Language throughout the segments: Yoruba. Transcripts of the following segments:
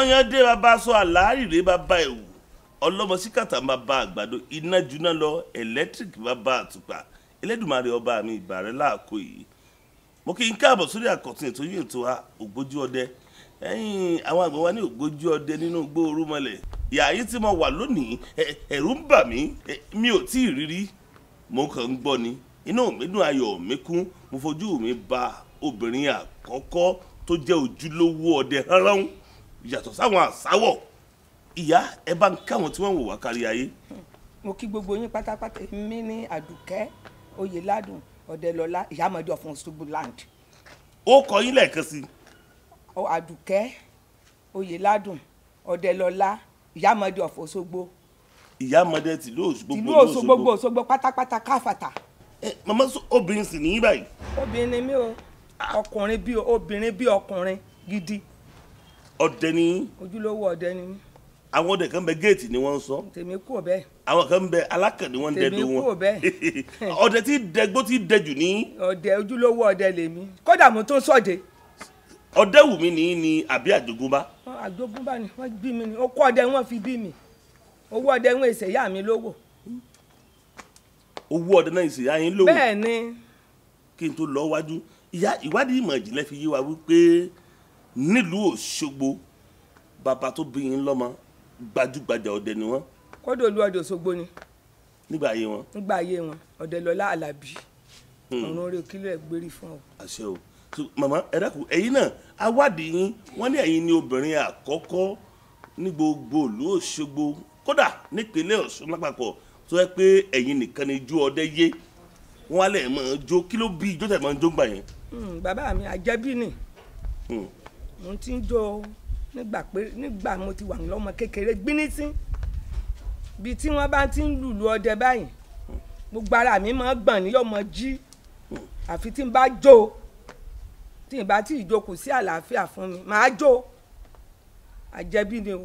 yányán dé bàbá sọ àlárìrè bàbá ẹ̀wù ọlọ́mọ síkàtà bàbá àgbàdo iná juná lọ ẹ̀lẹ́tíríkì bàbá àtùpà Elédùmarè ọba mi ìbà rẹ̀ láàkó yìí mo kí n káàbọ̀ sórí àkọ́tún ètò yìí ètò wa Ògbójú Ọdẹ àwọn àgbẹ̀ wa ní Ògbójú Ọdẹ nínú igbó Orúmọlẹ̀ ìyá yìí tí mo wà lónìí ẹ̀rù ń bà mí mi ò tí ì rírí mo kàn ń gbọ́ ni inú mi dùn ayọ̀ mi kún mo fojú mi ba obìnrin àkọ́kọ́ tó jẹ́ ojúlówó ọdẹ hánrán yàtọ̀ sáwọn àsáwọ̀ ìyá ẹ bá ń káwọn tí wọ́n wò wá kárí ayé. mo kí gbogbo yín pátápátá mi ní Àdùkẹ́ Oyèládùn Ọ̀dẹ́lọ́lá Ìyámọ̀dé of Osogbo land. ó kọ yín lẹ́ẹ̀kan sí i. Àdùkẹ́ Oyèládùn Ọ̀dẹ́lọ́lá Ìyámọ̀dé of Osogbo. Ìyámọ̀dé tìlú Òṣogbo Òṣogbo pátápátá káfàtà. màmá obìnrin sì ní báyìí. obìnrin ni mí o ọkùnrin bí obìnrin bí ọkùnrin gidi. ọdẹ ni. ojúlówó ọdẹ ni mí. àwọn ọdẹ kan bẹ géètì ni wọ́n ń sọ. tèmi kú ọbẹ. àwọn kan bẹ alákàn ni wọ́n ń dẹdùn wọn. tèmi kú ọbẹ. ọdẹ tí dẹgbó tí dẹjù ní. ọdẹ ojúlówó ọdẹ lèmi kódà mo tó sọdẹ. ọdẹ wù mí ní àbí àjogúnbá. àjogúnbá ni wọ́n bí mi ni ó kọ́ ọdẹ wọ́n fi bí mi owó ọdẹ wọn èsè yá mi lówó. owó ọdẹ náà ìsèyá yín lówó. bẹ́ẹ̀ ni. kí n tó lọ wájú ìwádìí ìmọ̀ ìjìnlẹ̀ fi yé wa wípé nílùú Òṣogbo bàbá tó bí yín lọ́mọ gbajúgbajà ọdẹ ni wọ́n. kódò lu ọdẹ Òṣogbo ni. nígbà ayé wọn. nígbà ayé wọn Ọ̀dẹ́lọ́lá Àlàbí ọ̀run orí òkìlẹ̀ gbérí fún ọ. àṣẹ o màmá ẹ dákun ẹ̀yin náà awádìí yín wọ́n ní ẹ̀yin ni obìnrin àkọ́kọ́ ní gbogbo ìlú Òṣogbo kódà nípínlẹ̀ Ọ̀ṣun lápapọ̀ tó yẹ pé ẹ̀yin nìkan ni ijó ọdẹ yé wọ́n wá lẹ̀ mọ́ jó kí ló bí ijó tẹ̀ mọ́ jó gbà yẹn. bàbá mi àjẹbí ni mo ti ń jó nígbà mo ti wà lọ́mọ kékeré gbínísín bí tí wọ́n bá ti ń lùlù ọdẹ báyìí gbogbo ara mi máa gbọ̀n ní ọmọ jí àfi tí n bá jó tí n bá tí ìjó kù sí àlàáfíà fún mi màá jó àjẹbí ni o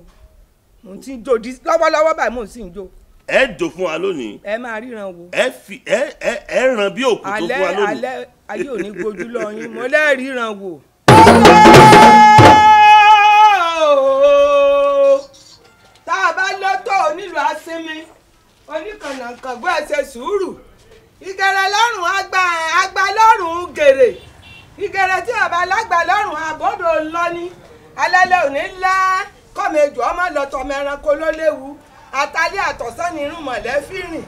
mo ti ń jó lọ́wọ́lọ́wọ́ báyìí mo sì ń jó. ẹ jò fún wa lónìí. ẹ máa ríran wo. ẹ ràn bí òkú tó fún wa lónìí. alẹ́ ayé ò ní gbójú lọ yín mo lẹ́ẹ̀ ríran wò. tá a bá lọ́tọ̀ nílùú asinmi oníkànnàkàn gbọ́ ẹsẹ̀ sùúrù ìgẹ̀rẹ̀ lọ́rùn àgbà lọ́rùn gèrè ìgẹ̀rẹ̀ tí àbá lágbà lọ́rùn àbọ̀dọ̀ lọ́ní alẹ́lẹ́ òní ńlá kọ́mẹjọ ọmọ lọ́tọ̀ mẹ́ranko ló léwu àtàlẹ́ àtọ̀sán ní irun mọ̀lẹ́ fìrìn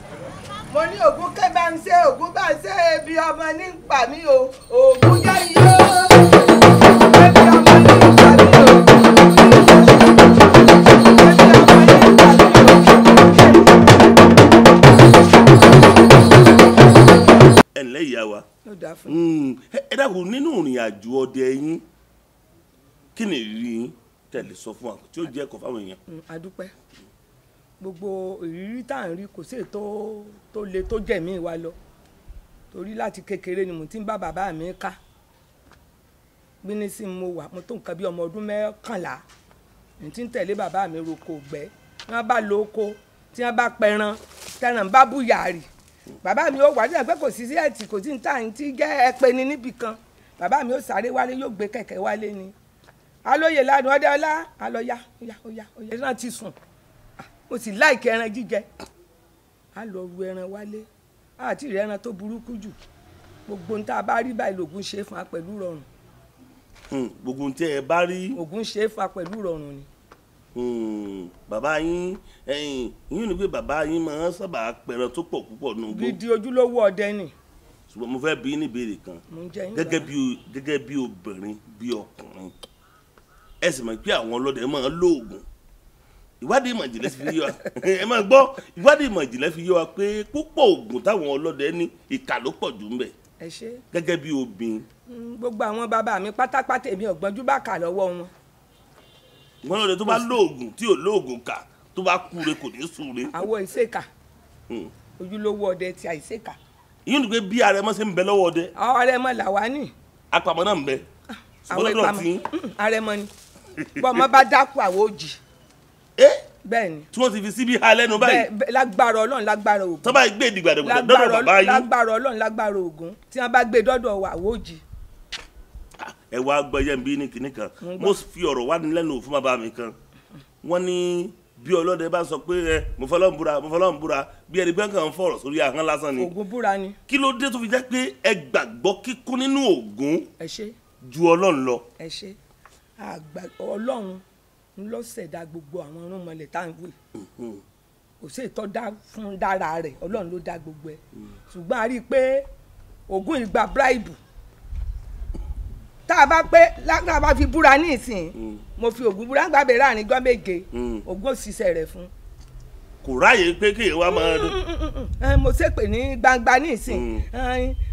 mo ní ògún ké bá ń ṣe ògún bá ń ṣe ebi ọmọ ní pa mí o ògún jẹ́ iye ebi ọmọ ní pa mí o ebi ọmọ ní pa mí o. ẹ ǹlẹ́ ìyá wa ẹ dákun nínú ìrìn àjò ọdẹ yín kí ni ìrírí yín tẹ̀lé sọ fún wa tí ó jẹ́ ẹ̀kọ́ fáwọn èèyàn. adúpẹ́ gbogbo ìrírí tá à ń rí kò sí ètò tó le tó jẹ̀mí wa lọ torí láti kékeré ni mo ti ń bá bàbá mi ká gbíní sí mo wà mo tó nǹkan bí ọmọ ọdún 11 ní ti ń tẹ̀lé bàbá mi roko gbẹ́ tí wọ́n bá lo oko tí wọ́n bá pẹran tẹran bá búyàrì bàbá mi ó wà ní ẹgbẹ́ kò sí ẹ̀tì kò sí ní tà ní tí jẹ́ ẹpẹ ni níbì kan bàbá mi ó sáré wálé yóò gbé kẹ̀kẹ́ wálé ni alóye ládùn Ọdẹ́ọlá alọ́yá óyá náà ti sùn mo sì láìkẹ ẹran jíjẹ a lọ ru ẹran wálé àti ìrẹ ẹran tó burúkú jù gbogbo ohun tá a bá rí báyìí lògùn ṣe é fún wa pẹ̀lú rọrùn. gbogbo ohun tí ẹ bá rí. ògùn ṣe é fún wa pẹ̀lú rọrùn ni. bàbá yín yín ni pé bàbá yín máa ń sábà pẹran tó pọ̀ púpọ̀ nù. gidi ojúlówó ọdẹ ni. ṣùgbọ́n mo fẹ́ bi ní ìbéèrè kan gẹ́gẹ́ bí obìnrin bí ọkùnrin ẹ sì mọ̀ pé àwọn ọlọ́dẹ máa ń lóògùn ìwádìí ìmọ̀ ìjìnlẹ̀ fi yé wa ẹ máa gbọ́ ìwádìí ìmọ̀ ìjìnlẹ̀ fi yé wa pé púpọ̀ oògùn táwọn ọlọ́dẹ ní ìkà ló pọ̀ jù ń bẹ̀ gẹ́gẹ́ bí obìnrin. gbogbo àwọn bàbá mi pátápátá èmi ọ̀gbọ́njú bá kà lọ́wọ́ wọn. wọn lọ́dẹ tó bá lóògùn tí ò lóògùn kà tó bá kúre kò ní súre. àwọn ìṣèkà ojúlówó ọdẹ ti àìṣèkà. yín ni pé bí arẹmọ ṣe ń bẹ lọ́wọ́ ọdẹ. arẹmọ làwa ní. apamọ náà ń bẹ. àwọn ìpamọ arẹmọ ni bọ́mọ bá dákú àwọn òjì. bẹ́ẹ̀ni. tí wọ́n ti fi síbi ha lẹ́nu báyìí. lágbára Ọlọ́run lágbára Ògún. tó bá gbé ìdìgbàdàgbà dọ́dọ̀ bàbá yín. lágbára Ọlọ́run lágbára Ògún tí wọ́n bá gbé dọ́dọ̀ wà wòjì. ẹ wá gbọ́yẹ̀ ń bí ní kinní kan mo fi ọ̀rọ̀ wá ní lẹ́nu fún bàbá mi kan wọ́n ní bí ọlọ́dẹ bá sọ pé ẹ mo fọlọ́run búra bí ẹni bẹ́ẹ̀ kàn ń fọ̀rọ̀ sórí ahọ́n lásán ni Ògún búra ni. kí ló dé tó fi jẹ́ pé ẹ gbàgbọ́ kíkún nínú Ògún ẹ ṣe ju Ọlọ́run lọ. ẹ ṣe Ọlọ́run ló ṣẹ̀dá gbogbo àwọn irúnmọlẹ̀ tá à ń wí kò sí ìtọ́ dá fún dára rẹ̀ Ọlọ́run ló dá gbogbo ẹ̀ ṣùgbọ́n a rí i pé Ògún ìgbà bíráìbù tá a bá fi búra ní ìsìn mo fi Ògún búra gbàgbé láàrin gbọ́ méje Ògún òṣìṣẹ́ rẹ̀ fún. kò ráyè pé kí èèwà máa dún. mo ṣépè ní gbangba ní ìsìn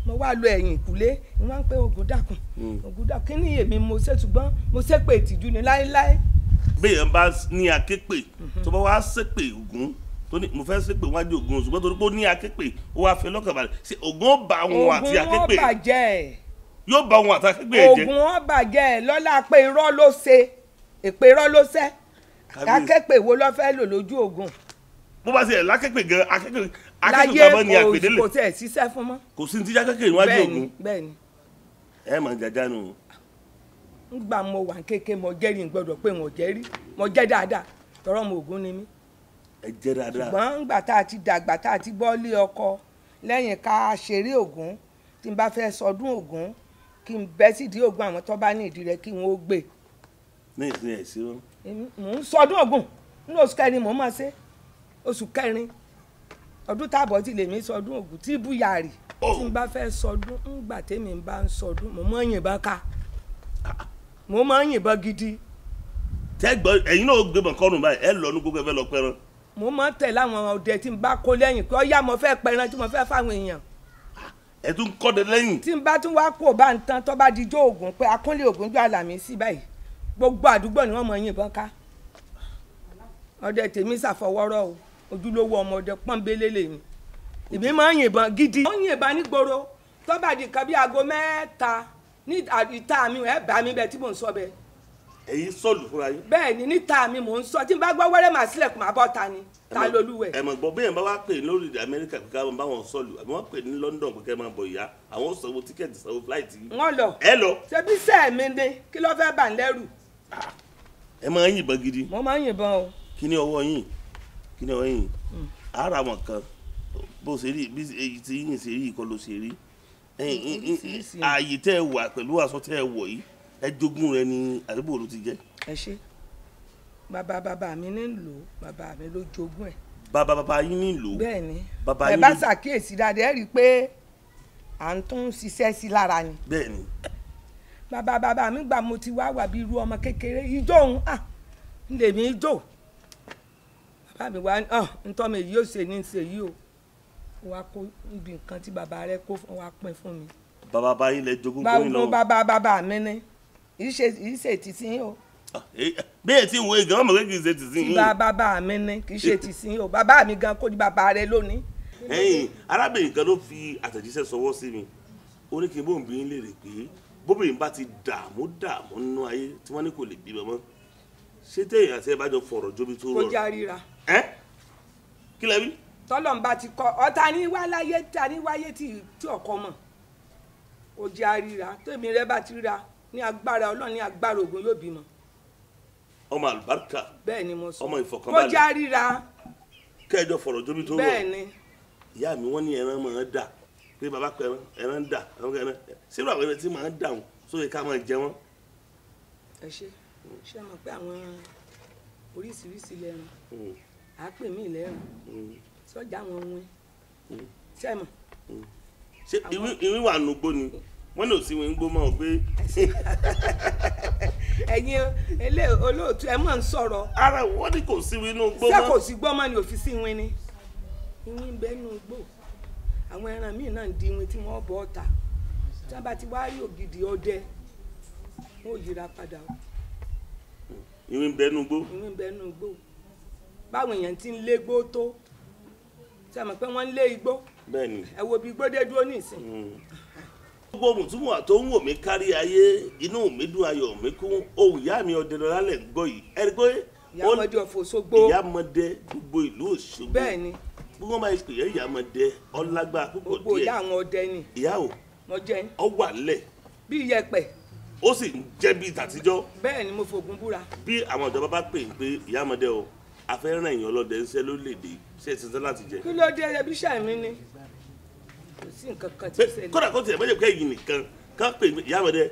mo wá lo ẹ̀yìn ìkúlé wọ́n ń pé Ògún dákun kí ni èmi mo ṣe ṣùgbọ́n mo ṣépè ìtìjú ni láéláé. béèyàn bá ní aképè tó bá wá ṣépè Ògún tó ní mo fẹ́ ṣépè wájú Ògún ṣùgbọ́n torí pé ó ní aképè ó wá fi lọ́kàn balẹ̀ ṣe Ògún ó bá wọn àti aképè Ògún ó bàjẹ́ yóò bá wọn àti aképè jẹ́. Ògún ó bàjẹ́ lọ́la pé irọ́ ló ṣe èpè irọ́ ló ṣẹ́ aképè wo ló fẹ́ lò lójú Ògún. bó bá ṣe ẹ̀ láképè gan aképè bàbá ni àpè délé láyé kò tẹ̀ ṣiṣẹ́ fún mọ́. kò sí ní tíjà kékeré níwájú Ògún. bẹ́ẹ̀ni ẹ mọ̀ jàjà nù. ngbà mo wà kéke mo jẹ́rìí gbọ́dọ̀ pé mo jẹ́rìí mo jẹ́ dáadáa tọrọ mo Ògún ni mí. ẹ jẹ́ dáadáa. ṣùgbọ́n ngbà tá a ti dàgbà tá a ti gbọ́ lé ọkọ lẹ́yìn ká ṣeré Ògún tí n bá fẹ́ sọdún Ògún kí n bẹ́ sídìí Ògún àwọn tó bá ní ìdí rẹ̀ kí n ó gbé. ní ìsìn ẹ̀ sí wọn. mò ń sọdún Ògún nínú oṣù kẹrin mò ń máa ṣe oṣù kẹrin ọdún táàbọ̀ tí lèmi sọdún Ògún tí búyàrì tí n bá fẹ́ sọdún ńgbà tèmi bá ń sọdún mo máa ń yìnbọn ká mo máa ń yìnbọn gidi. tẹ́gbọ́n ẹ̀yin náà gbẹ̀bọ̀n kọ́rùn báyìí ẹ lọ ní gbogbo ẹ fẹ́ lọ pẹran. mo máa ń tẹ̀lé àwọn ọdẹ tí n bá kó lẹ́yìn pé ọ̀yá mo fẹ́ pẹran tí mo fẹ́ fáwọn èèyàn. ẹ tún kọ́ de lẹ́yìn. tí n bá tún wá kó bá ń tán tó bá dijó Ògún pé akúnlé Ògún jọ Àlàmísì báyìí gbogbo àdúgbò ni wọ́n máa ń yìnbọn ká. ọdẹ tèmi ṣàfọwọ́rọ́ o ojúlówó ọmọdé pọ́nbélé lèmi èmi máa ń yìnbọn gidi. ó ń yìnbọn nígboro tó bá di nǹkan bí aago mẹ́ta ní ìta mi ẹ bá mi bẹ tí mò ń sọ bẹ. ẹ̀yin sọ̀lù fúnra yín. bẹ́ẹ̀ ni níta mi mò ń sọ tí n bá gbọ́ wẹ́rẹ́ màá sílẹ̀kùn máa bọ́ ta ni ta lolúwẹ̀. ẹ mọ̀ gbọ́ bẹ́ẹ̀ bá wá pè ní lórí Amẹ́ríkà pé káwọn bá wọn sọ̀lù àbí wọ́n pè ní London pé kẹ́ máa bọ̀ ìyá àwọn sanwó tíkẹ́ẹ̀tì sanwó fúláìtì. wọ́n lọ ẹ lọ. ṣebí sẹ́ẹ̀ mi ni kí ló fẹ́ bà ń lẹ́rù. ẹ máa ń yìnbọn gidi. mo máa ń yìnbọn o. kí ni ọwọ́ yín ara wọn kan bó ṣe rí bí èyí tí yín ṣe rí ìkọ́ ló ṣe rí ààyè tẹ́ ẹ wà pẹ̀lú aṣọ tẹ́ ẹ wọ̀ yìí ẹ jogún rẹ ní àdúgbò ló ti jẹ́. ẹ ṣe bàbá mi ní lò bàbá mi ló jogún ẹ. bàbá yín ní lò. bẹ́ẹ̀ ni bàbá ẹ bá ṣàkíyèsí dáadáa ẹ rí i pé à ń tún ṣiṣẹ́ sí lára ni. bẹ́ẹ̀ ni. bàbá mi gbà mo ti wá wà bí irú ọmọ kékeré ijó òun ń lèmi ijó bàbá mi wá ntọ́ mi yìí ó ṣe ní ṣe yìí o wá kó ibi nǹkan tí bàbá rẹ kó wá pín fún mi. bàbá yín lẹ jogún gbóyún lọ. bàbá mi ni yìí ṣe tìsín o. bẹ́ẹ̀ tí ìwé gan mọ̀ pé kì í ṣe tìsín yín. bàbá mi ni kì í ṣe tìsín o bàbá mi gan kó ní bàbá rẹ lónìí. ẹ̀yin arábìnrin kan ló fi àtẹ̀jíṣẹ́ sọwọ́ sí mi ó ní kí n bóun bí yín léèrè pé bóbìnrin bá ti dààmú nínú ayé tí wọ́n ní kò lè bímọ mọ́ ṣé téèyàn àti ẹ bá jọ fọ̀rọ̀ jóbi tó rọrùn. kó já ríra. kí lẹ wí. tọ́lọ́mbà ti kọ́ ọ̀tá ní wáyé ta ní wáyé tí ọkọ mọ̀ ó jẹ́ àríra tèmi rẹ bá ti ríra ní agbára Ọlọ́run ní agbára Ògún yóò bímọ. ọmọ àlùbáríkà. bẹ́ẹ̀ ni mo sọ ọmọ ìfọ̀kànbalẹ̀. ó jẹ́ àríra. kẹjọ fọ̀rọ̀ jóbi tó rọrùn. bẹ́ẹ̀ ni. ìyá mi wọ́n ní ẹran máa ń dà pé bàbá pẹ ẹran dà sílùú àwọn ẹran tí máa ń dà wọn sóye ká máa jẹ wọn. ẹ ṣe mọ̀ pé àwọn oríṣiríṣi lẹ́ran àápè mí lẹ́ran sọ́jà wọn wín sẹ́mọ̀. ṣé ìwín wà nùgbò ni wọ́n ní òsì wọn ń gbó mọ́ ọ pé. ẹ̀yin olóòtú ẹ mọ̀ ń sọ̀rọ̀. ara wọ́n ní kò sí inú gbó mọ́. ṣé kò sí gbó mọ́ ni òfin sí wín ni. ìwín bẹ́ẹ̀ nù gbò àwọn ẹran míì náà ń di ìwín tí wọ́n bọ́ ọ̀tà tí wọ́n bá ti wá rí ògidì ọdẹ wọ́n ò yíra padà o. ìwín bẹ́ẹ̀ nù gbó. ìwín bẹ́ẹ̀ nù gbò báwọn èèyàn ti ń lé gbó tó ṣe mọ̀ pé wọ́n ń lé igbó. bẹ́ẹ̀ni. ẹ wo bí gbódé dúró nísìn. gbogbo mùtúmùwà tó ń wò mí kárí ayé inú mi dùn ayọ̀ mi kún ohùn ìyá mi ọdẹ lọ́la lẹ̀ gbọ́ yìí ẹ rí pé. ìyámọdé ọ̀fọ̀ Òṣogbo. ìyámọdé gbogbo ìlú Òṣogbo. bẹ́ẹ̀ni. gbogbo máa ń pè é ìyámọdé ọlágbá púpọ̀ díẹ̀. gbogbo ìyá àwọn ọdẹ ni. ìyá o. mo jẹ. ọ wà lẹ̀. bí iyẹ̀pẹ̀ ó sì ń jẹ́ bíi tàtijọ́. bẹ́ẹ̀ ni mo fògùn búra. bí àwọn ìjọba bá pè ń pé ìyá ọmọdé o afẹ́ràn èèyàn ọlọ́dẹ ń ṣe lórílẹ̀‐èdè ṣe é ṣiṣẹ́ láti jẹ. kí ló dé ẹbí ṣàmì ni kò sí nǹkan kan tí ó ṣẹlẹ̀. kódà kó tiẹ̀ mọ́jọ́ kẹ́yìn nìkan ká pè mí ìyá ọmọdé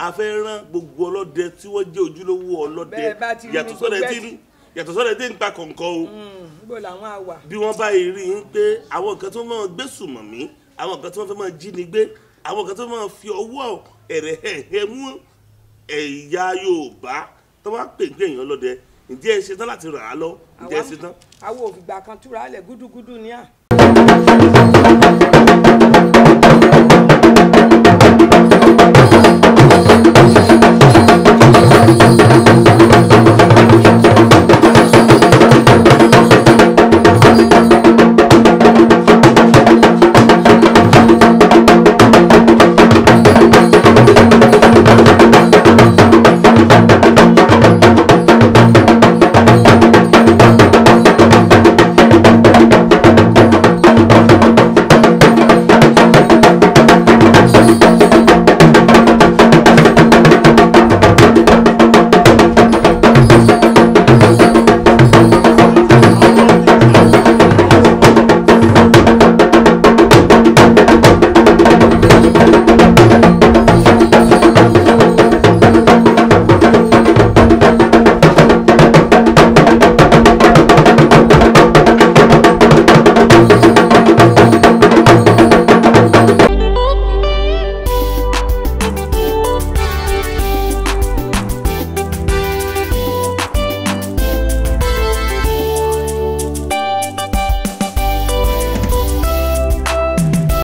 afẹ́ràn gbogbo ọlọ́dẹ tí wọ́n jẹ́ ojúlówó ọlọ́dẹ yàtọ̀ sọ́dẹ tí ń pa kọ̀ǹkọ̀ o. níbo làwọn á wà. bí wọ́n bá rí i pé àwọn nǹkan tó máa gbé sùnmọ̀ mí àwọn nǹkan tó máa jí ni gbé àwọn nǹkan tó máa fi ọwọ́ ẹ̀rẹ̀ hẹ̀hẹ̀ mú ẹ̀yà Yorùbá tó wá pè ń pè èèyàn lọ́dẹ ǹjẹ́ ẹ ṣetán láti ràn á lọ ǹjẹ́ ẹ ṣetán. àwọn òfìgbà kan túra lẹ̀ gúdúgúdú ni à.